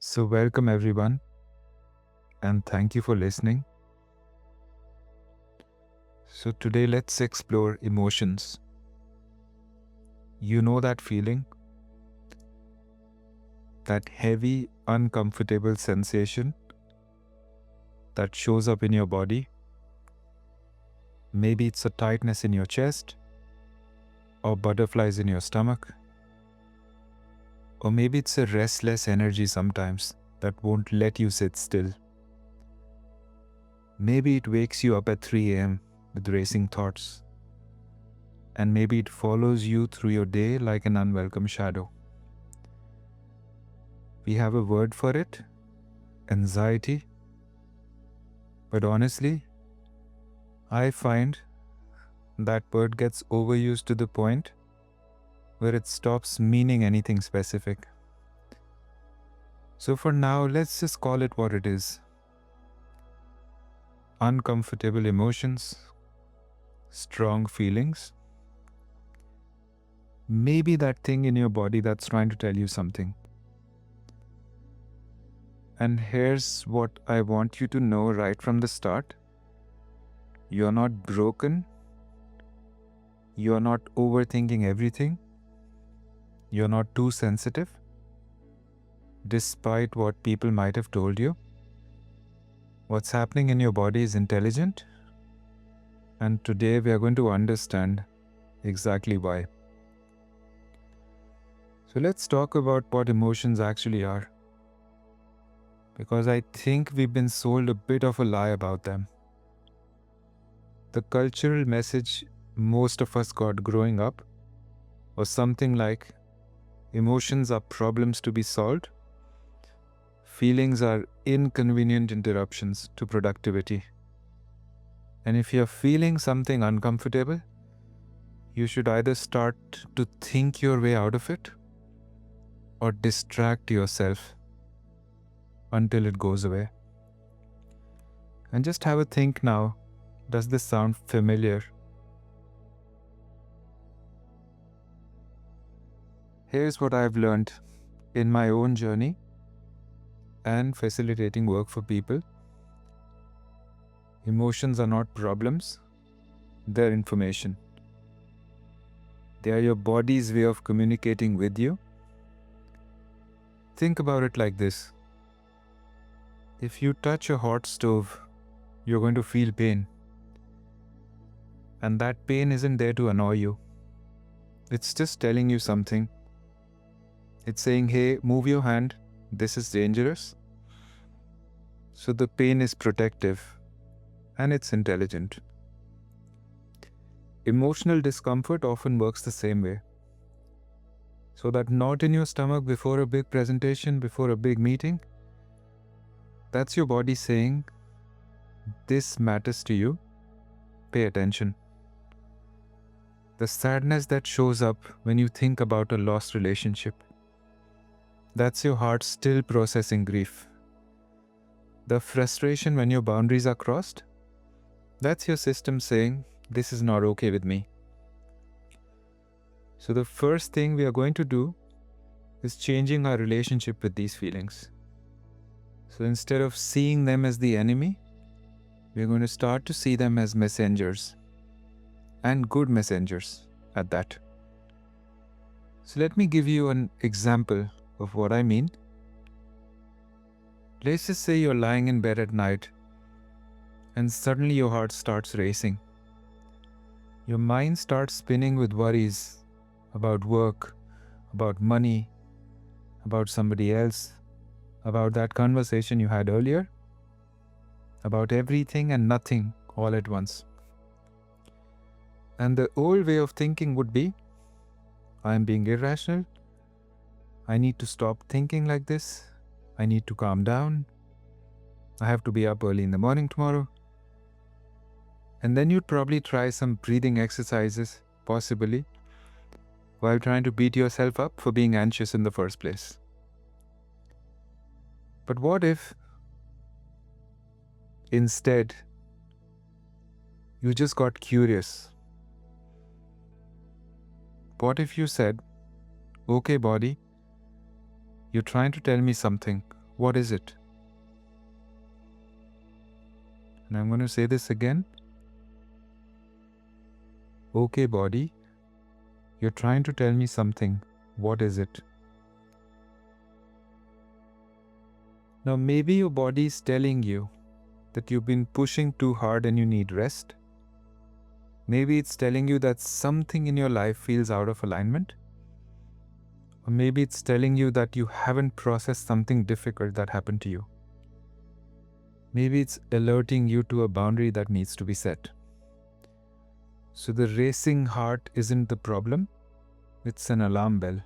So, welcome everyone, and thank you for listening. So, today let's explore emotions. You know that feeling? That heavy, uncomfortable sensation that shows up in your body? Maybe it's a tightness in your chest, or butterflies in your stomach, or maybe it's a restless energy sometimes that won't let you sit still. Maybe it wakes you up at 3 a.m. with racing thoughts, and maybe it follows you through your day like an unwelcome shadow. We have a word for it: anxiety. But honestly, I find that word gets overused to the point where it stops meaning anything specific. So for now, let's just call it what it is: uncomfortable emotions, strong feelings, maybe that thing in your body that's trying to tell you something. And here's what I want you to know right from the start: you're not broken, you're not overthinking everything, you're not too sensitive, despite what people might have told you. What's happening in your body is intelligent, and today we are going to understand exactly why. So let's talk about what emotions actually are, because I think we've been sold a bit of a lie about them. The cultural message most of us got growing up was something like: emotions are problems to be solved, feelings are inconvenient interruptions to productivity. And if you're feeling something uncomfortable, you should either start to think your way out of it or distract yourself until it goes away. And just have a think now. Does this sound familiar? Here's what I've learned in my own journey and facilitating work for people. Emotions are not problems, they're information. They are your body's way of communicating with you. Think about it like this: if you touch a hot stove, you're going to feel pain. And that pain isn't there to annoy you. It's just telling you something. It's saying, hey, move your hand, this is dangerous. So the pain is protective and it's intelligent. Emotional discomfort often works the same way. So that knot in your stomach before a big presentation, before a big meeting, that's your body saying, this matters to you, pay attention. The sadness that shows up when you think about a lost relationship, that's your heart still processing grief. The frustration when your boundaries are crossed, that's your system saying, this is not okay with me. So the first thing we are going to do is changing our relationship with these feelings. So instead of seeing them as the enemy, we're going to start to see them as messengers, and good messengers at that. So let me give you an example of what I mean. Let's just say you're lying in bed at night and suddenly your heart starts racing. Your mind starts spinning with worries about work, about money, about somebody else, about that conversation you had earlier, about everything and nothing all at once. And the old way of thinking would be, I am being irrational, I need to stop thinking like this, I need to calm down, I have to be up early in the morning tomorrow. And then you'd probably try some breathing exercises, possibly, while trying to beat yourself up for being anxious in the first place. But what if, instead, you just got curious? What if you said, okay body, you're trying to tell me something. What is it? And I'm going to say this again. Okay, body, you're trying to tell me something. What is it? Now, maybe your body is telling you that you've been pushing too hard and you need rest. Maybe it's telling you that something in your life feels out of alignment. Or maybe it's telling you that you haven't processed something difficult that happened to you. Maybe it's alerting you to a boundary that needs to be set. So the racing heart isn't the problem, it's an alarm bell.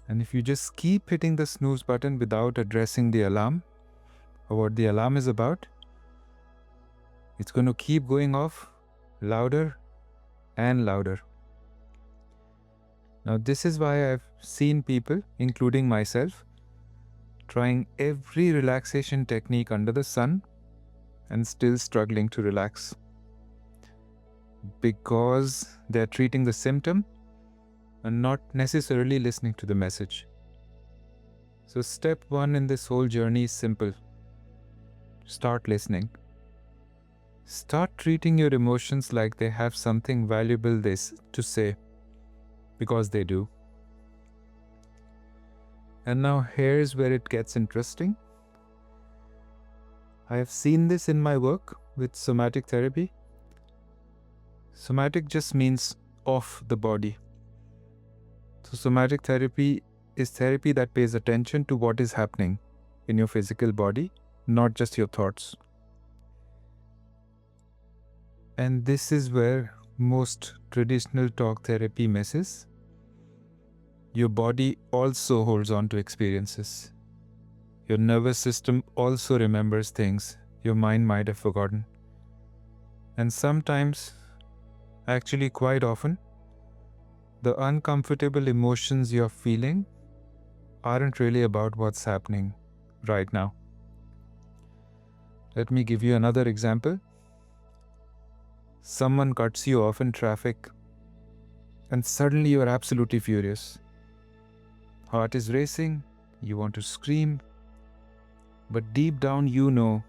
And if you just keep hitting the snooze button without addressing the alarm, or what the alarm is about, it's going to keep going off louder and louder. Now, this is why I've seen people, including myself, trying every relaxation technique under the sun and still struggling to relax. Because they're treating the symptom and not necessarily listening to the message. So step 1 in this whole journey is simple. Start listening. Start treating your emotions like they have something valuable to say, because they do. And now here's where it gets interesting. I have seen this in my work with somatic therapy. Somatic just means off the body. So somatic therapy is therapy that pays attention to what is happening in your physical body, not just your thoughts. And this is where most traditional talk therapy messes. Your body also holds on to experiences. Your nervous system also remembers things your mind might have forgotten. And sometimes, actually quite often, the uncomfortable emotions you're feeling aren't really about what's happening right now. Let me give you another example. Someone cuts you off in traffic, and suddenly you are absolutely furious. Heart is racing, you want to scream, but deep down you know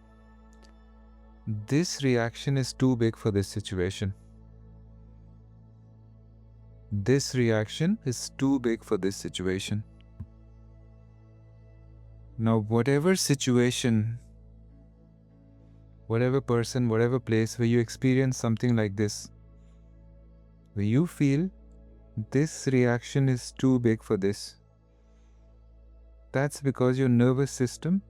this reaction is too big for this situation. This reaction is too big for this situation. Now, whatever situation, whatever person, whatever place where you experience something like this, where you feel this reaction is too big for this, that's because your nervous system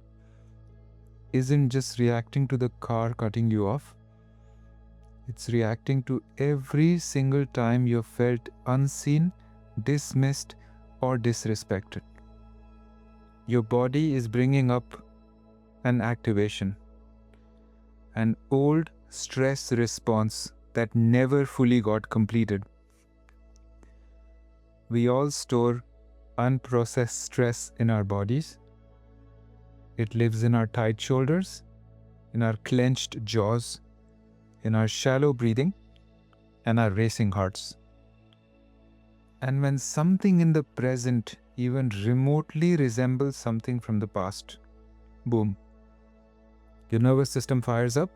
isn't just reacting to the car cutting you off. It's reacting to every single time you've felt unseen, dismissed, or disrespected. Your body is bringing up an activation, an old stress response that never fully got completed. We all store unprocessed stress in our bodies. It lives in our tight shoulders, in our clenched jaws, in our shallow breathing, and our racing hearts. And when something in the present even remotely resembles something from the past, boom, your nervous system fires up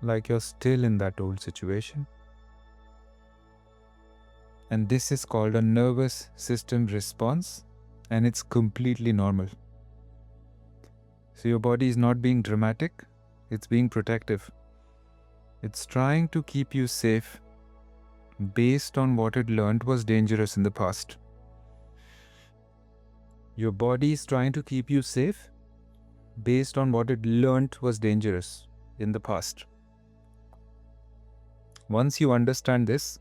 like you're still in that old situation. And this is called a nervous system response, and it's completely normal. So your body is not being dramatic, it's being protective. It's trying to keep you safe based on what it learned was dangerous in the past. Your body is trying to keep you safe based on what it learned was dangerous in the past. Once you understand this,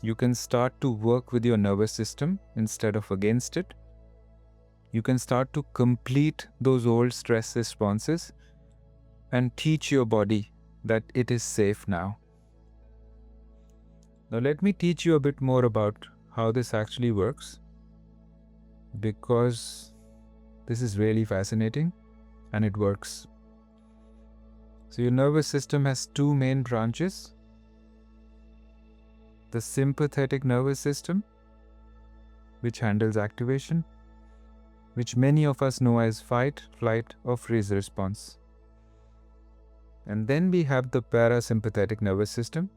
you can start to work with your nervous system instead of against it. You can start to complete those old stress responses and teach your body that it is safe now. Now let me teach you a bit more about how this actually works, because this is really fascinating and it works. So your nervous system has two main branches. The sympathetic nervous system, which handles activation, which many of us know as fight, flight, or freeze response. And then we have the parasympathetic nervous system,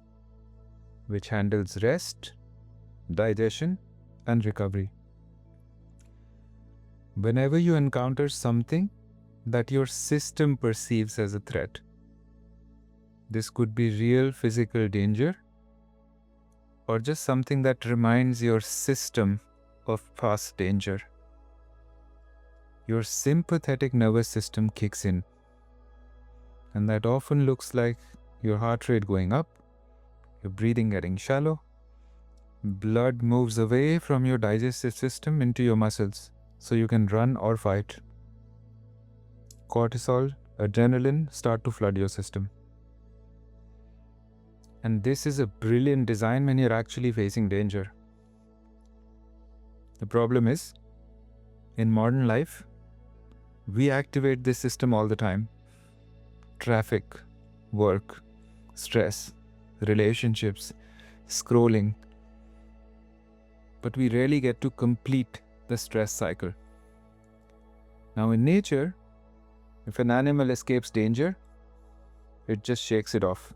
which handles rest, digestion, and recovery. Whenever you encounter something that your system perceives as a threat, this could be real physical danger or just something that reminds your system of past danger, your sympathetic nervous system kicks in. And that often looks like your heart rate going up, your breathing getting shallow, blood moves away from your digestive system into your muscles so you can run or fight. Cortisol, adrenaline start to flood your system. And this is a brilliant design when you're actually facing danger. The problem is, in modern life, we activate this system all the time. Traffic, work, stress, relationships, scrolling. But we rarely get to complete the stress cycle. Now in nature, if an animal escapes danger, it just shakes it off.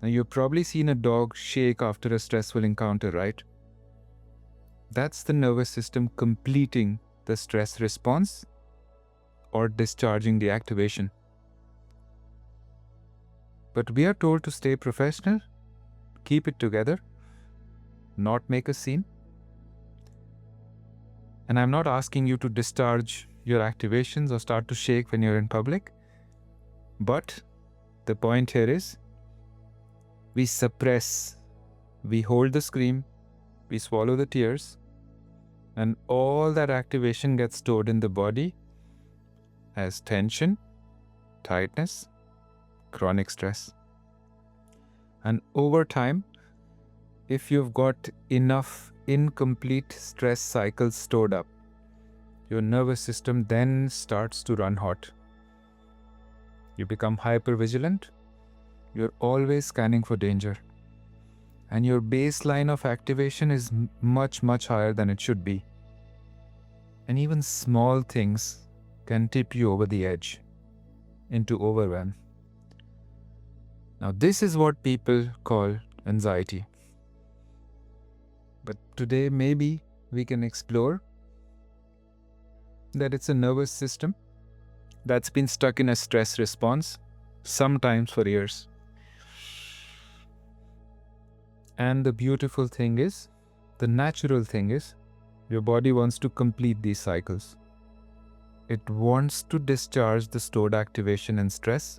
Now you've probably seen a dog shake after a stressful encounter, right? That's the nervous system completing the stress response or discharging the activation. But we are told to stay professional, keep it together, not make a scene. And I'm not asking you to discharge your activations or start to shake when you're in public. But the point here is, we suppress, we hold the scream, we swallow the tears, and all that activation gets stored in the body as tension, tightness, chronic stress. And over time, if you've got enough incomplete stress cycles stored up, your nervous system then starts to run hot. You become hypervigilant. You're always scanning for danger. And your baseline of activation is much, much higher than it should be. And even small things can tip you over the edge into overwhelm. Now, this is what people call anxiety. But today, maybe we can explore that it's a nervous system that's been stuck in a stress response, sometimes for years. And the beautiful thing is, the natural thing is, your body wants to complete these cycles. It wants to discharge the stored activation and stress.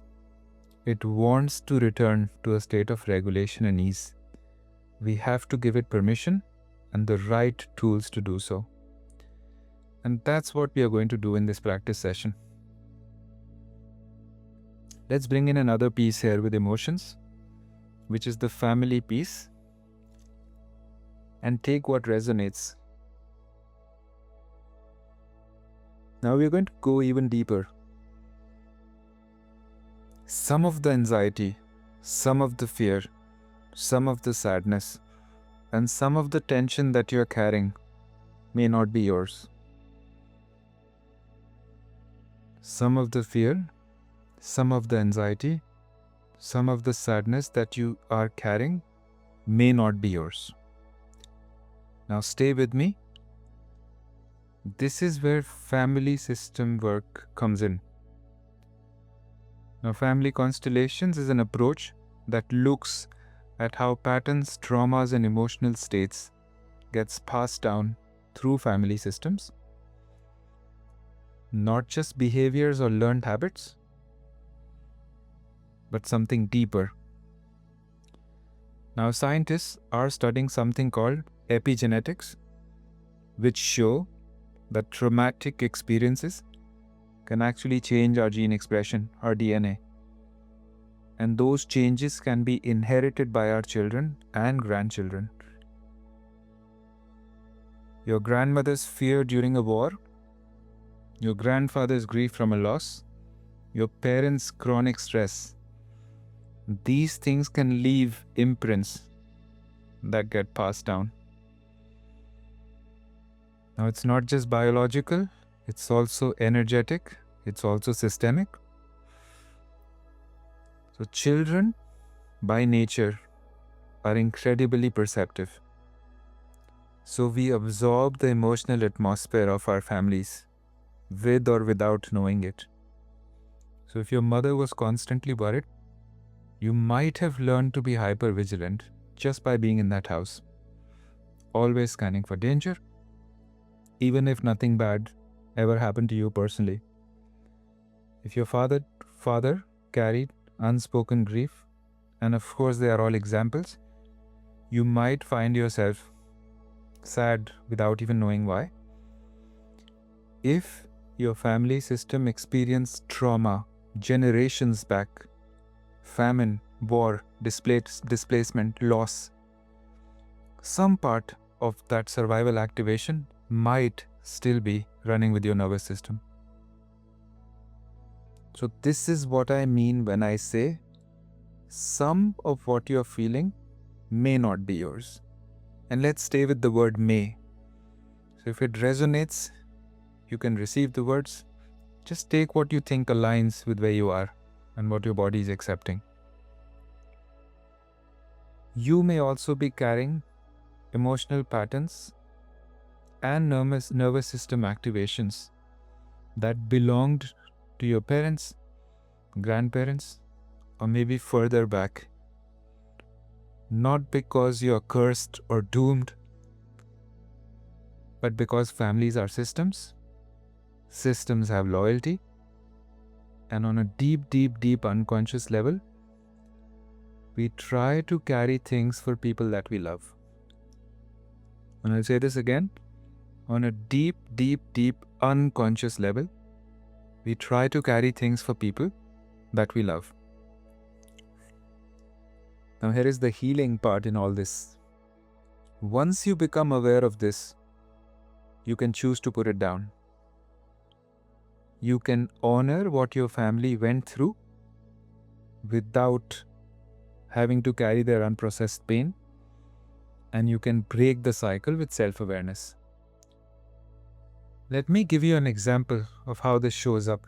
It wants to return to a state of regulation and ease. We have to give it permission and the right tools to do so. And that's what we are going to do in this practice session. Let's bring in another piece here with emotions, which is the family piece, and take what resonates. Now we're going to go even deeper. Some of the anxiety, some of the fear, some of the sadness, and some of the tension that you're carrying may not be yours. Some of the fear, some of the anxiety, some of the sadness that you are carrying may not be yours. Now stay with me. This is where family system work comes in. Now, family constellations is an approach that looks at how patterns, traumas, and emotional states gets passed down through family systems. Not just behaviors or learned habits, but something deeper. Now, scientists are studying something called epigenetics, which show that traumatic experiences can actually change our gene expression, our DNA. And those changes can be inherited by our children and grandchildren. Your grandmother's fear during a war, your grandfather's grief from a loss, your parents' chronic stress. These things can leave imprints that get passed down. Now, it's not just biological, it's also energetic, it's also systemic. So, children by nature are incredibly perceptive. So, we absorb the emotional atmosphere of our families with or without knowing it. So, if your mother was constantly worried, you might have learned to be hyper vigilant just by being in that house, always scanning for danger, even if nothing bad ever happened to you personally. If your father carried unspoken grief, and of course they are all examples, you might find yourself sad without even knowing why. If your family system experienced trauma generations back, famine, war, displacement, loss, some part of that survival activation might still be running with your nervous system. So this is what I mean when I say some of what you're feeling may not be yours. And let's stay with the word may. So if it resonates, you can receive the words. Just take what you think aligns with where you are and what your body is accepting. You may also be carrying emotional patterns and nervous system activations that belonged to your parents, grandparents, or maybe further back. Not because you're cursed or doomed, but because families are systems. Systems have loyalty, and on a deep unconscious level, we try to carry things for people that we love. And I'll say this again, on a deep unconscious level, we try to carry things for people that we love. Now here is the healing part in all this. Once you become aware of this, you can choose to put it down. You can honor what your family went through without having to carry their unprocessed pain, and you can break the cycle with self-awareness. Let me give you an example of how this shows up.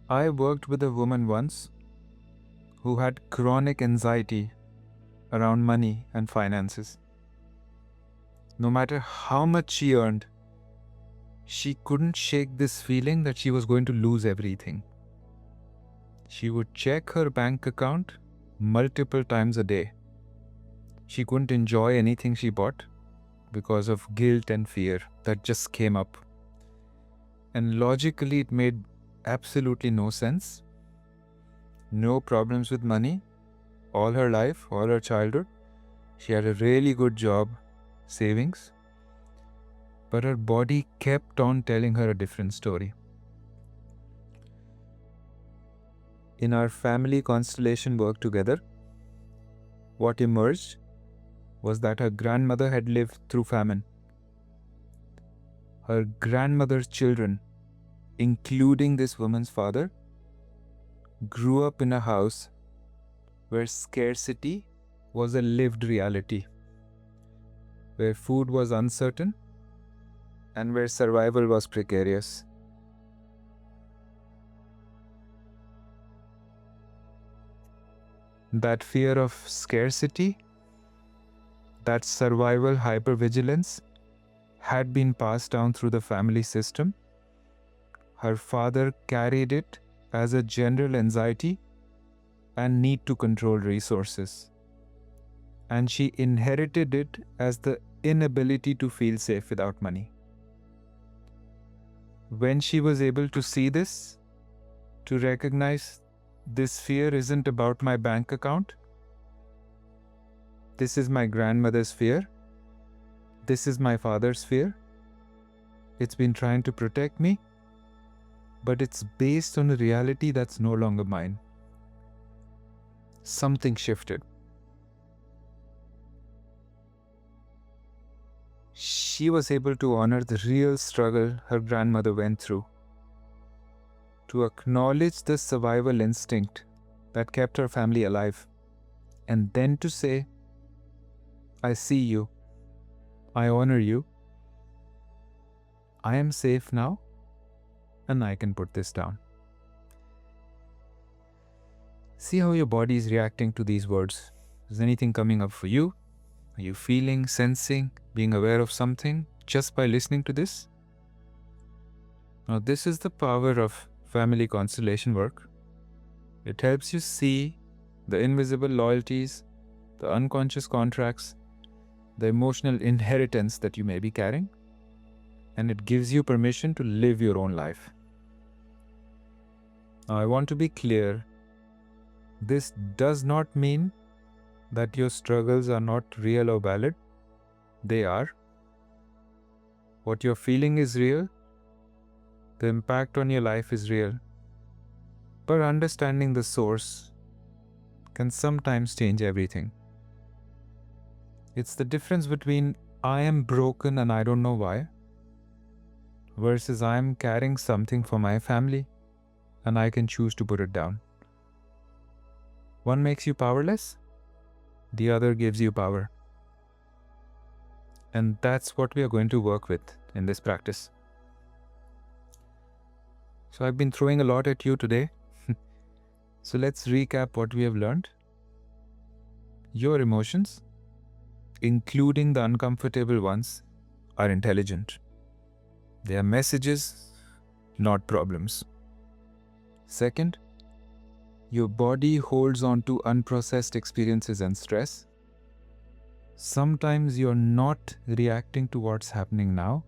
I worked with a woman once who had chronic anxiety around money and finances. No matter how much she earned, she couldn't shake this feeling that she was going to lose everything. She would check her bank account multiple times a day. She couldn't enjoy anything she bought because of guilt and fear that just came up. And logically, it made absolutely no sense. No problems with money all her life, all her childhood. She had a really good job, savings. But her body kept on telling her a different story. In our family constellation work together, what emerged was that her grandmother had lived through famine. Her grandmother's children, including this woman's father, grew up in a house where scarcity was a lived reality, where food was uncertain, and where survival was precarious. That fear of scarcity, that survival hypervigilance had been passed down through the family system. Her father carried it as a general anxiety and need to control resources. And she inherited it as the inability to feel safe without money. When she was able to see this, to recognize this fear isn't about my bank account, this is my grandmother's fear, this is my father's fear, it's been trying to protect me, but it's based on a reality that's no longer mine. Something shifted. She was able to honor the real struggle her grandmother went through, to acknowledge the survival instinct that kept her family alive, and then to say, I see you, I honor you. I am safe now, and I can put this down. See how your body is reacting to these words. Is anything coming up for you? Are you feeling, sensing, being aware of something just by listening to this? Now, this is the power of family constellation work. It helps you see the invisible loyalties, the unconscious contracts, the emotional inheritance that you may be carrying, and it gives you permission to live your own life. Now, I want to be clear. This does not mean that your struggles are not real or valid. They are. What you're feeling is real. The impact on your life is real. But understanding the source can sometimes change everything. It's the difference between I am broken and I don't know why, versus I am carrying something for my family and I can choose to put it down. One makes you powerless, the other gives you power. And that's what we are going to work with in this practice. So I've been throwing a lot at you today. So let's recap what we have learned. Your emotions, including the uncomfortable ones, are intelligent. They are messages, not problems. Second, your body holds on to unprocessed experiences and stress. Sometimes you're not reacting to what's happening now.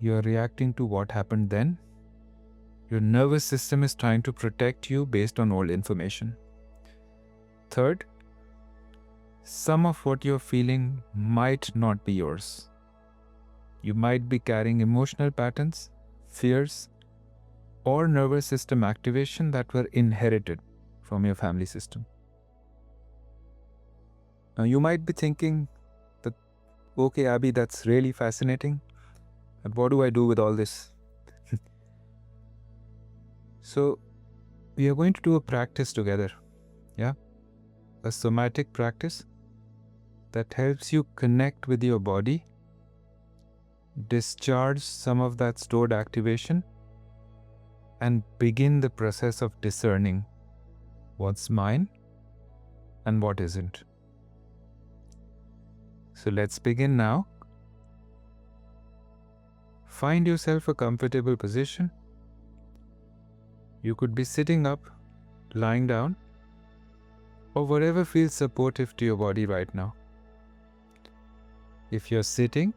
You're reacting to what happened then. Your nervous system is trying to protect you based on old information. Third, some of what you're feeling might not be yours. You might be carrying emotional patterns, fears, or nervous system activation that were inherited from your family system. Now you might be thinking that, okay, Abhi, that's really fascinating. But what do I do with all this? So we are going to do a practice together. Yeah? A somatic practice that helps you connect with your body, discharge some of that stored activation, and begin the process of discerning what's mine and what isn't. So let's begin now. Find yourself a comfortable position. You could be sitting up, lying down, or whatever feels supportive to your body right now. If you're sitting,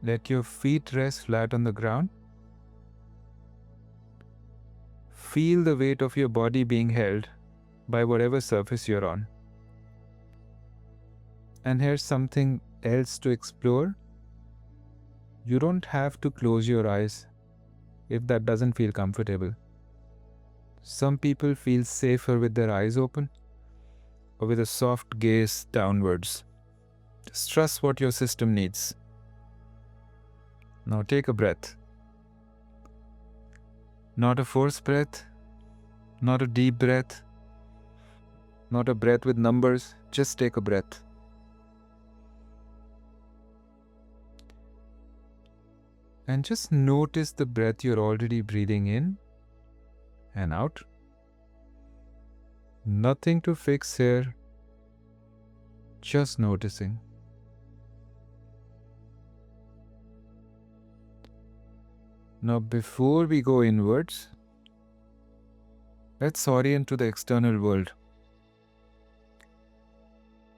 let your feet rest flat on the ground. Feel the weight of your body being held by whatever surface you're on. And here's something else to explore. You don't have to close your eyes if that doesn't feel comfortable. Some people feel safer with their eyes open or with a soft gaze downwards. Just trust what your system needs. Now take a breath. Not a forced breath, not a deep breath, not a breath with numbers. Just take a breath. And just notice the breath you're already breathing in and out. Nothing to fix here, just noticing. Now, before we go inwards, let's orient to the external world.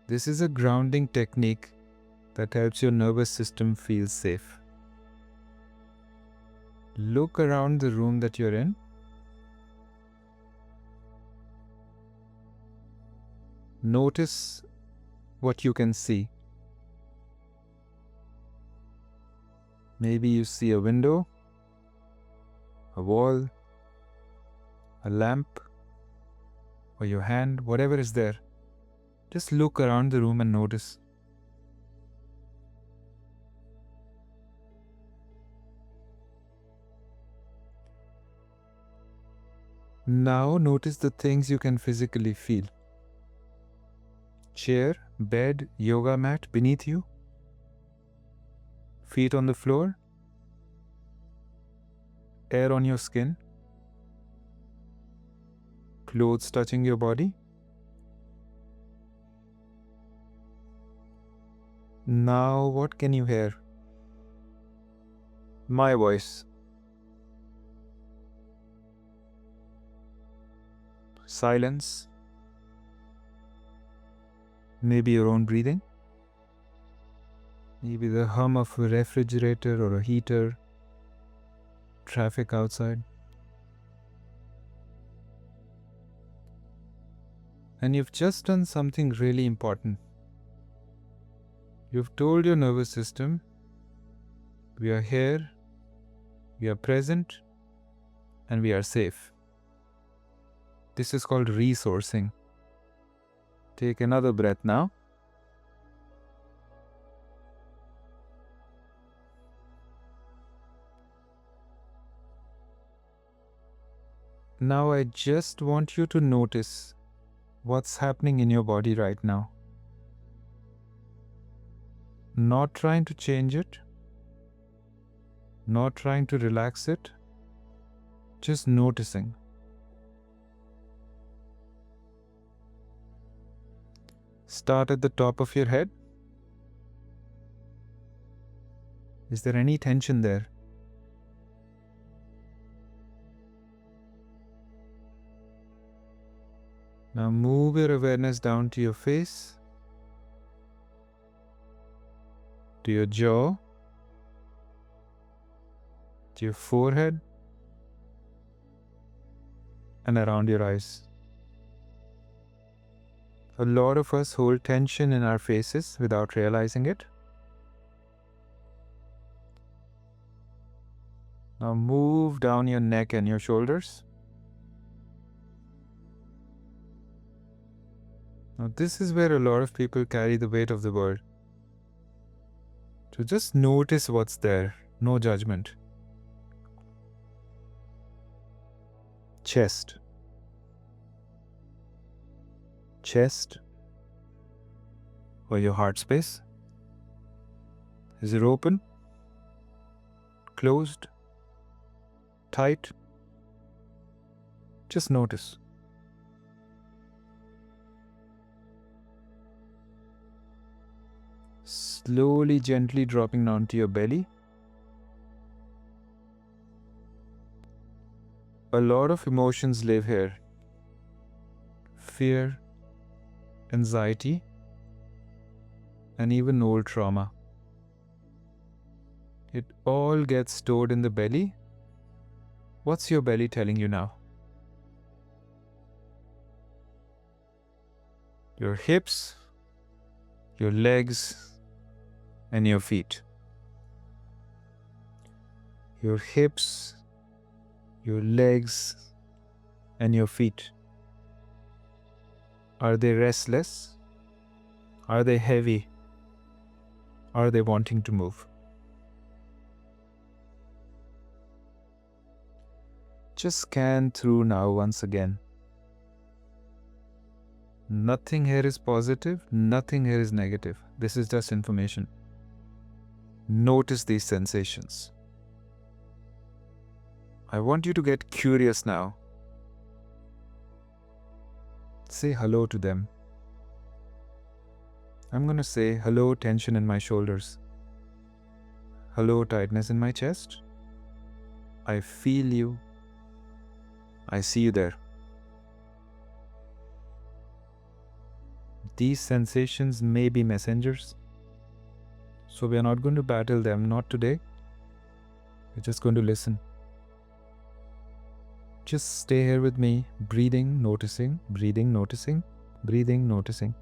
This is a grounding technique that helps your nervous system feel safe. Look around the room that you're in. Notice what you can see. Maybe you see a window, a wall, a lamp, or your hand, whatever is there. Just look around the room and notice. Now notice the things you can physically feel. Chair, bed, yoga mat beneath you, Feet on the floor, air on your skin, clothes touching your body. Now, what can you hear? My voice. Silence. Maybe your own breathing. Maybe the hum of a refrigerator or a heater. Traffic outside. And you've just done something really important. You've told your nervous system, we are here, we are present, and we are safe. This is called resourcing. Take another breath now. Now I just want you to notice what's happening in your body right now. Not trying to change it, not trying to relax it, just noticing. Start at the top of your head. Is there any tension there? Now move your awareness down to your face, to your jaw, to your forehead, and around your eyes. A lot of us hold tension in our faces without realizing it. Now move down your neck and your shoulders. Now this is where a lot of people carry the weight of the world. So just notice what's there, no judgment. Chest. Chest or your heart space. Is it open? Closed? Tight? Just notice. Slowly, gently dropping down to your belly. A lot of emotions live here. Fear, anxiety, and even old trauma. It all gets stored in the belly. What's your belly telling you now? Your hips, your legs, and your feet. Your hips, your legs, and your feet. Are they restless? Are they heavy? Are they wanting to move? Just scan through now once again. Nothing here is positive, nothing here is negative. This is just information. Notice these sensations. I want you to get curious now. Say hello to them. I'm going to say hello, tension in my shoulders. Hello, tightness in my chest. I feel you. I see you there. These sensations may be messengers. So we are not going to battle them, not today. We're just going to listen. Just stay here with me, breathing, noticing, breathing, noticing, breathing, noticing.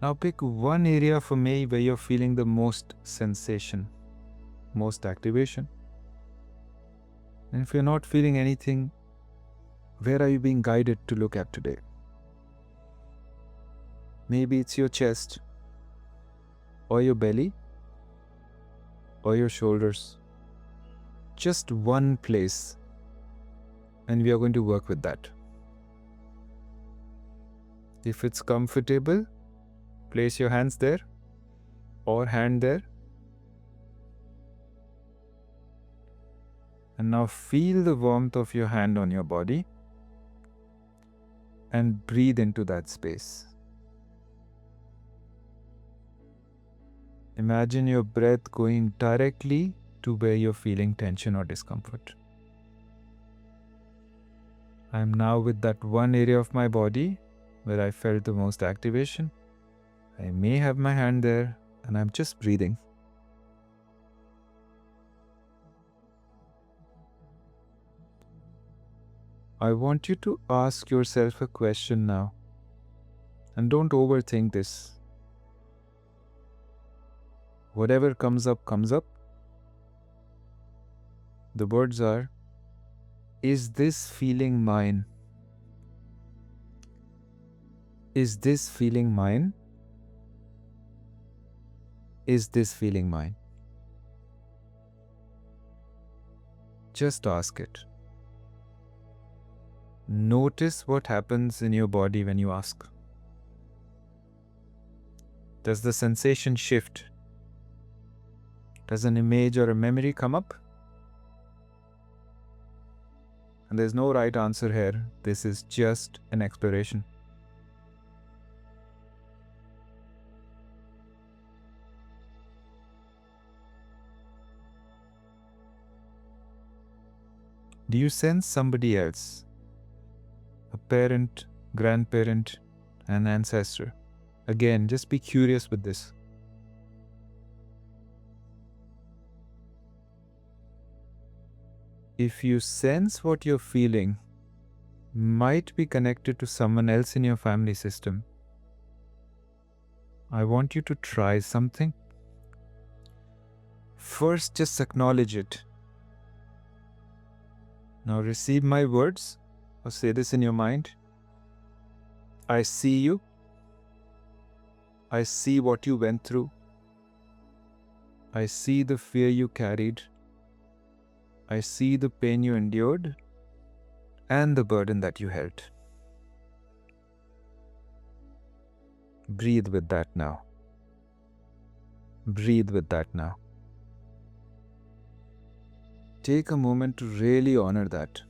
Now pick one area for me where you're feeling the most sensation, most activation. And if you're not feeling anything, where are you being guided to look at today? Maybe it's your chest, or your belly, or your shoulders. Just one place, and we are going to work with that. If it's comfortable, place your hands there or hand there. And now feel the warmth of your hand on your body and breathe into that space. Imagine your breath going directly to where you're feeling tension or discomfort. I'm now with that one area of my body where I felt the most activation. I may have my hand there and I'm just breathing. I want you to ask yourself a question now. And don't overthink this. Whatever comes up, comes up. The words are, is this feeling mine? Is this feeling mine? Is this feeling mine? Just ask it. Notice what happens in your body when you ask. Does the sensation shift? Does an image or a memory come up? And there's no right answer here. This is just an exploration. Do you sense somebody else? A parent, grandparent, an ancestor? Again, just be curious with this. If you sense what you're feeling might be connected to someone else in your family system, I want you to try something. First, just acknowledge it. Now receive my words, or say this in your mind. I see you. I see what you went through. I see the fear you carried. I see the pain you endured and the burden that you held. Breathe with that now. Breathe with that now. Take a moment to really honor that.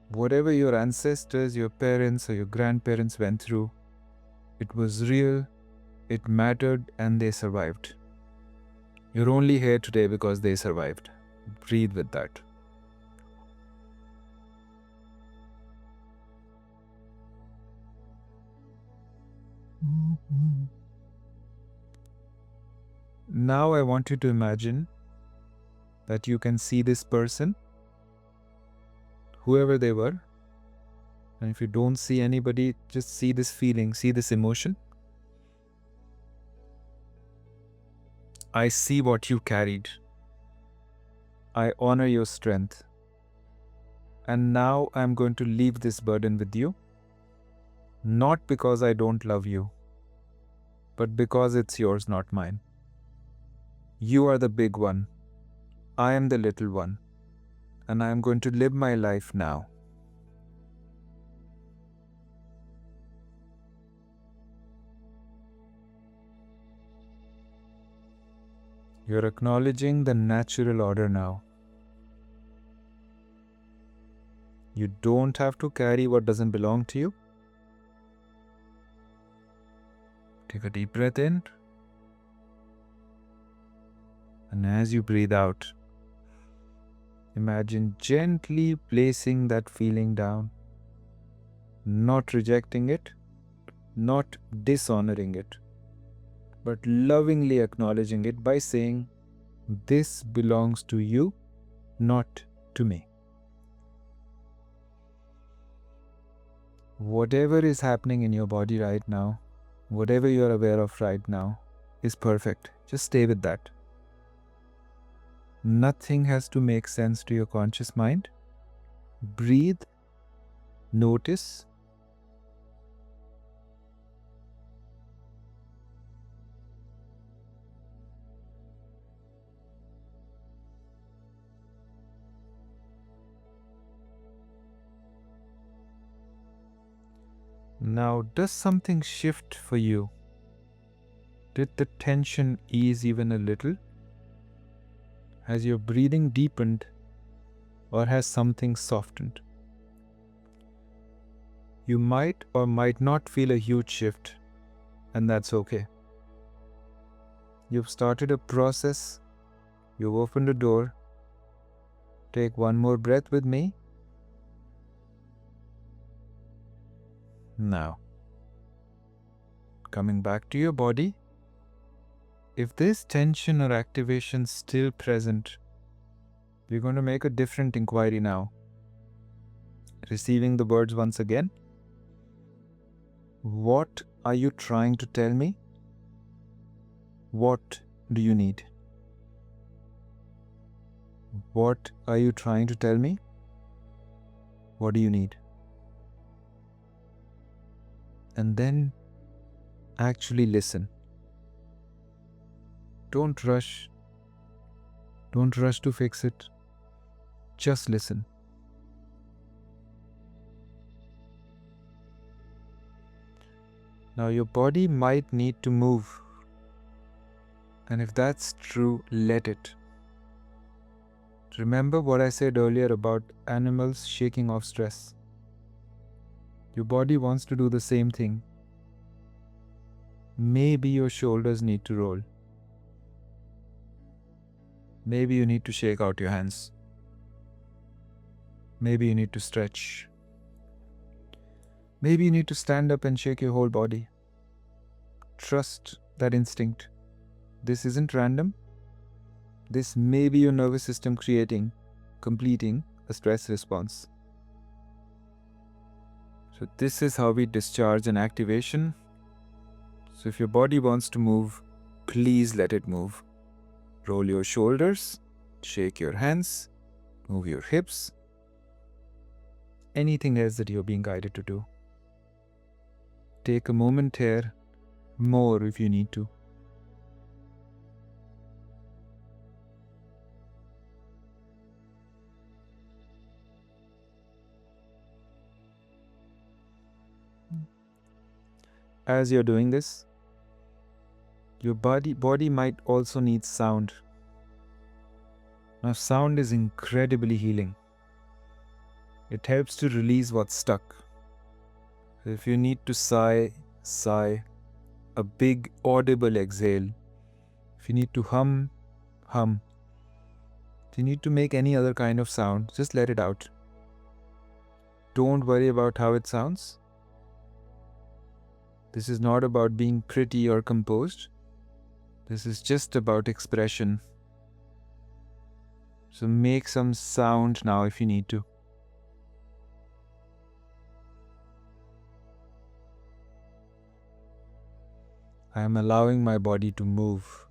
Whatever your ancestors, your parents, or your grandparents went through, it was real, it mattered, and they survived. You're only here today because they survived. Breathe with that. Now I want you to imagine that you can see this person, whoever they were. And if you don't see anybody, just see this feeling, see this emotion. I see what you carried. I honor your strength. And now I'm going to leave this burden with you. Not because I don't love you, but because it's yours, not mine. You are the big one. I am the little one. And I am going to live my life now. You're acknowledging the natural order now. You don't have to carry what doesn't belong to you. Take a deep breath in. And as you breathe out, imagine gently placing that feeling down, not rejecting it, not dishonoring it, but lovingly acknowledging it by saying, this belongs to you, not to me. Whatever is happening in your body right now, whatever you're aware of right now, is perfect. Just stay with that. Nothing has to make sense to your conscious mind. Breathe, notice. Now, does something shift for you? Did the tension ease even a little? Has your breathing deepened, or has something softened? You might or might not feel a huge shift, and that's okay. You've started a process, you've opened a door. Take one more breath with me. Now, coming back to your body, if there's tension or activation still present, we're going to make a different inquiry now. Receiving the words once again. What are you trying to tell me? What do you need? What are you trying to tell me? What do you need? And then actually listen. Don't rush. Don't rush to fix it. Just listen. Now your body might need to move. And if that's true, let it. Remember what I said earlier about animals shaking off stress. Your body wants to do the same thing. Maybe your shoulders need to roll. Maybe you need to shake out your hands. Maybe you need to stretch. Maybe you need to stand up and shake your whole body. Trust that instinct. This isn't random. This may be your nervous system completing a stress response. So this is how we discharge an activation. So if your body wants to move, please let it move. Roll your shoulders, shake your hands, move your hips. Anything else that you're being guided to do. Take a moment here, more if you need to. As you're doing this, your body might also need sound. Now, sound is incredibly healing. It helps to release what's stuck. If you need to sigh, a big audible exhale. If you need to hum. If you need to make any other kind of sound, just let it out. Don't worry about how it sounds. This is not about being pretty or composed. This is just about expression. So make some sound now if you need to. I am allowing my body to move.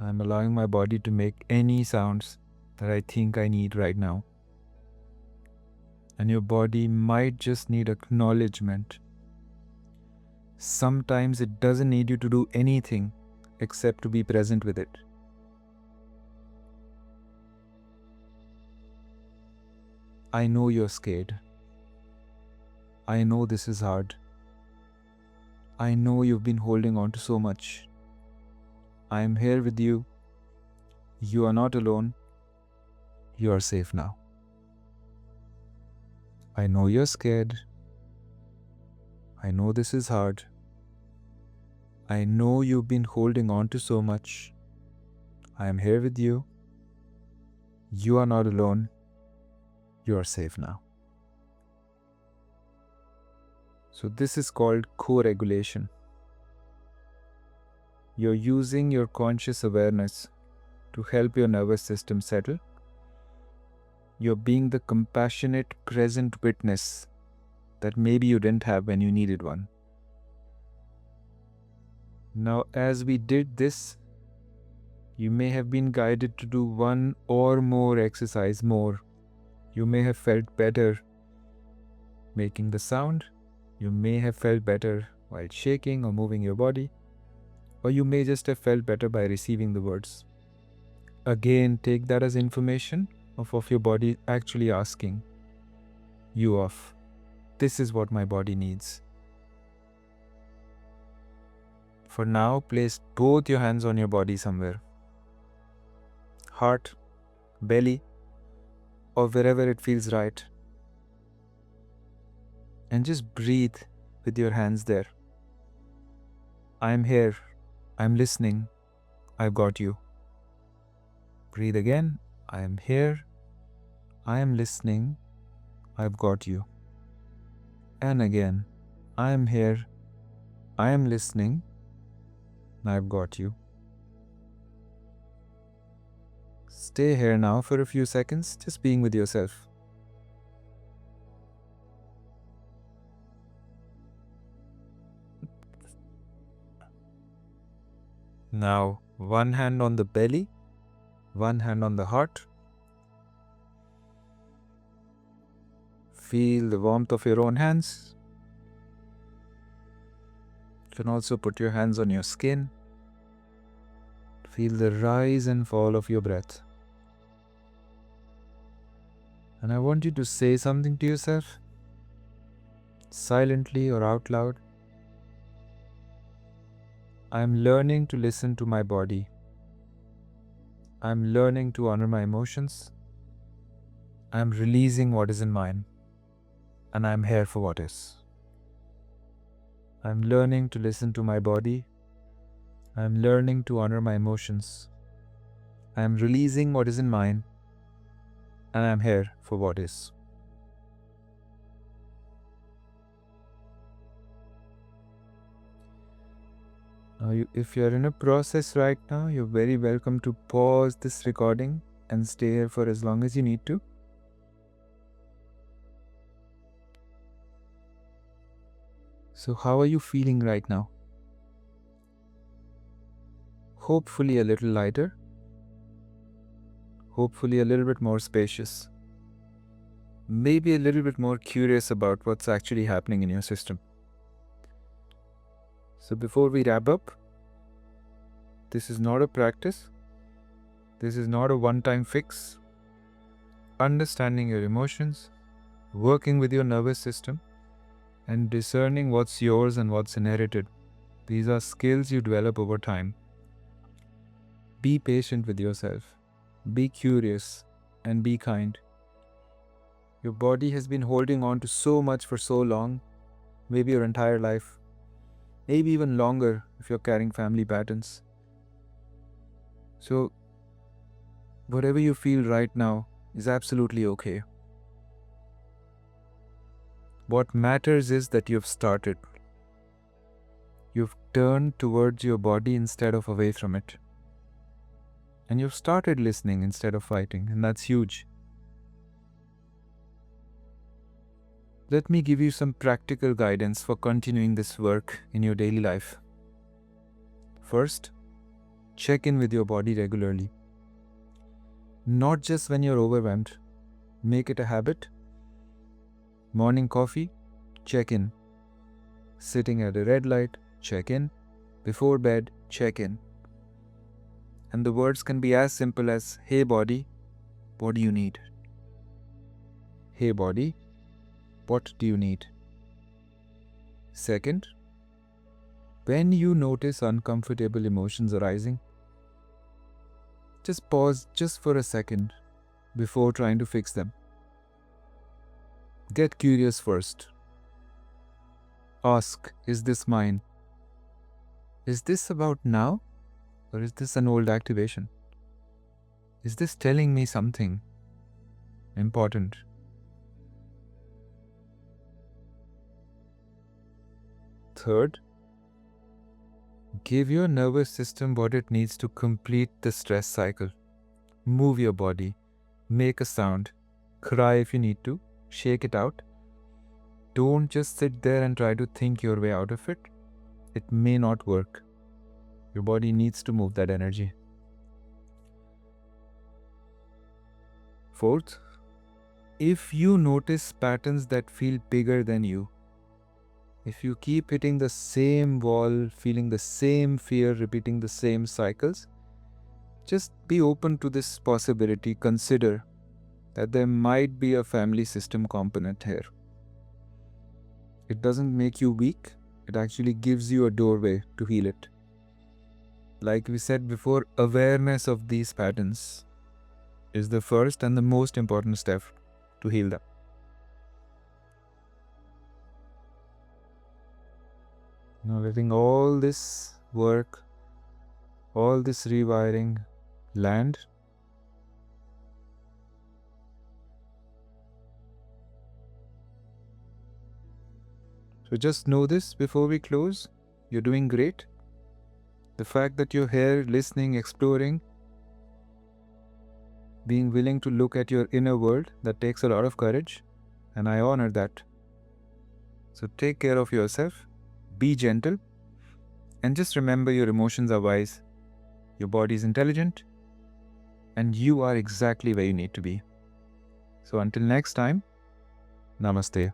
I am allowing my body to make any sounds that I think I need right now. And your body might just need acknowledgement. Sometimes it doesn't need you to do anything except to be present with it. I know you're scared. I know this is hard. I know you've been holding on to so much. I am here with you. You are not alone. You are safe now. I know you're scared. I know this is hard. I know you've been holding on to so much. I am here with you. You are not alone. You are safe now. So this is called co-regulation. You're using your conscious awareness to help your nervous system settle. You're being the compassionate, present witness that maybe you didn't have when you needed one. Now, as we did this, you may have been guided to do one or more exercise more. You may have felt better making the sound. You may have felt better while shaking or moving your body. Or you may just have felt better by receiving the words. Again, take that as information of your body actually asking you off. This is what my body needs. For now, place both your hands on your body somewhere. Heart, belly, or wherever it feels right. And just breathe with your hands there. I am here. I'm listening. I've got you. Breathe again. I am here. I am listening. I've got you. And again. I am here. I am listening. I've got you. Stay here now for a few seconds, just being with yourself. Now, one hand on the belly, one hand on the heart. Feel the warmth of your own hands. You can also put your hands on your skin. Feel the rise and fall of your breath. And I want you to say something to yourself, silently or out loud. I'm learning to listen to my body. I'm learning to honor my emotions. I'm releasing what is in mine. And I'm here for what is. I'm learning to listen to my body. I'm learning to honor my emotions. I'm releasing what is in mine. And I'm here for what is. Now, if you're in a process right now, you're very welcome to pause this recording and stay here for as long as you need to. So how are you feeling right now? Hopefully a little lighter. Hopefully a little bit more spacious. Maybe a little bit more curious about what's actually happening in your system. So before we wrap up, this is not a practice. This is not a one-time fix. Understanding your emotions, working with your nervous system, and discerning what's yours and what's inherited. These are skills you develop over time. Be patient with yourself. Be curious and be kind. Your body has been holding on to so much for so long, maybe your entire life, maybe even longer if you're carrying family patterns. So, whatever you feel right now is absolutely okay. What matters is that you've started. You've turned towards your body instead of away from it. And you've started listening instead of fighting, and that's huge. Let me give you some practical guidance for continuing this work in your daily life. First, check in with your body regularly. Not just when you're overwhelmed. Make it a habit. Morning coffee, check in. Sitting at a red light, check in. Before bed, check in. And the words can be as simple as, "Hey body, what do you need?" "Hey body, what do you need?" Second, when you notice uncomfortable emotions arising, just pause just for a second before trying to fix them. Get curious first. Ask, is this mine? Is this about now? Or is this an old activation? Is this telling me something important? Third, give your nervous system what it needs to complete the stress cycle. Move your body, make a sound, cry if you need to, shake it out. Don't just sit there and try to think your way out of it. It may not work. Your body needs to move that energy. Fourth, if you notice patterns that feel bigger than you, if you keep hitting the same wall, feeling the same fear, repeating the same cycles, just be open to this possibility. Consider that there might be a family system component here. It doesn't make you weak, it actually gives you a doorway to heal it. Like we said before, awareness of these patterns is the first and the most important step to heal them. Now letting all this work, all this rewiring land. So just know this before we close. You're doing great. The fact that you're here listening, exploring, being willing to look at your inner world, that takes a lot of courage, and I honor that. So take care of yourself, be gentle, and just remember your emotions are wise, your body is intelligent, and you are exactly where you need to be. So until next time, namaste.